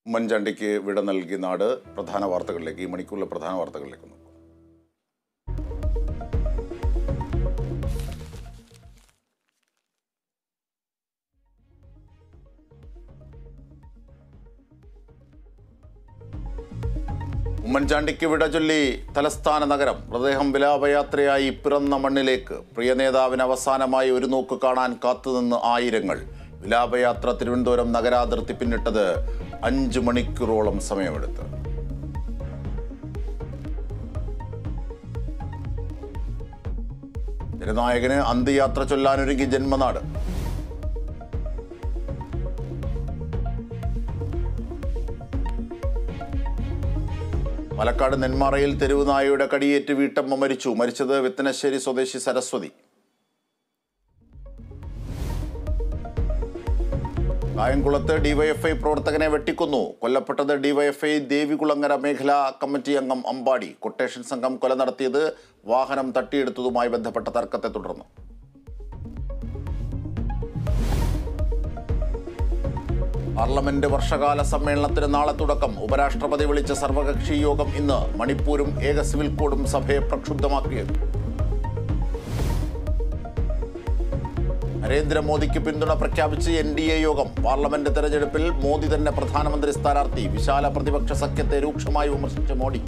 ഉമ്മൻചാണ്ടിക്ക് വിട നൽകിയ നാട് പ്രധാന വാർത്തകളിലേക്ക് ഈ മണിക്കൂറിലെ പ്രധാന വാർത്തകളിലേക്ക് നോക്കും. ഉമ്മൻചാണ്ടിക്ക് വിട ചൊല്ലി തലസ്ഥാന നഗരം. മൃതദേഹം വിലാപയാത്രയായി പിറന്ന മണ്ണിലേക്ക്. പ്രിയ നേതാവിന് അവസാനമായി ഒരു നോക്ക് കാണാൻ കാത്തുനിന്ന് ആയിരങ്ങൾ. വിലാപയാത്ര തിരുവനന്തപുരം നഗരാതിർത്തി പിന്നിട്ടത് 5 മണിക്കൂറോളം സമയമെടുത്ത്. ജനനായകന് അന്ത്യയാത്ര ചൊല്ലാനൊരുങ്ങി ജന്മനാട്. പാലക്കാട് നെന്മാറയിൽ തെരുവ് നായയുടെ കടിയേറ്റ് വീട്ടമ്മ മരിച്ചു. മരിച്ചത് വിത്തനശ്ശേരി സ്വദേശി സരസ്വതി. കായംകുളത്ത് ഡിവൈഎഫ്ഐ പ്രവർത്തകനെ വെട്ടിക്കൊന്നു. കൊല്ലപ്പെട്ടത് ഡിവൈഎഫ്ഐ ദേവികുളങ്ങര മേഖലാ കമ്മിറ്റി അംഗം അമ്പാടി. കൊട്ടേഷൻ സംഘം കൊല നടത്തിയത് വാഹനം തട്ടിയെടുത്തതുമായി ബന്ധപ്പെട്ട തർക്കത്തെ തുടർന്ന്. പാർലമെന്റ് വർഷകാല സമ്മേളനത്തിന് നാളെ തുടക്കം. ഉപരാഷ്ട്രപതി വിളിച്ച സർവകക്ഷി യോഗം ഇന്ന്. മണിപ്പൂരും ഏക സിവിൽ കോഡും സഭയെ പ്രക്ഷുബ്ധമാക്കിയത്. നരേന്ദ്രമോദിക്ക് പിന്തുണ പ്രഖ്യാപിച്ച് NDA യോഗം. പാർലമെന്റ് തെരഞ്ഞെടുപ്പിൽ മോദി തന്നെ പ്രധാനമന്ത്രി സ്ഥാനാർത്ഥി. വിശാല പ്രതിപക്ഷ സഖ്യത്തെ രൂക്ഷമായി വിമർശിച്ച മോദി.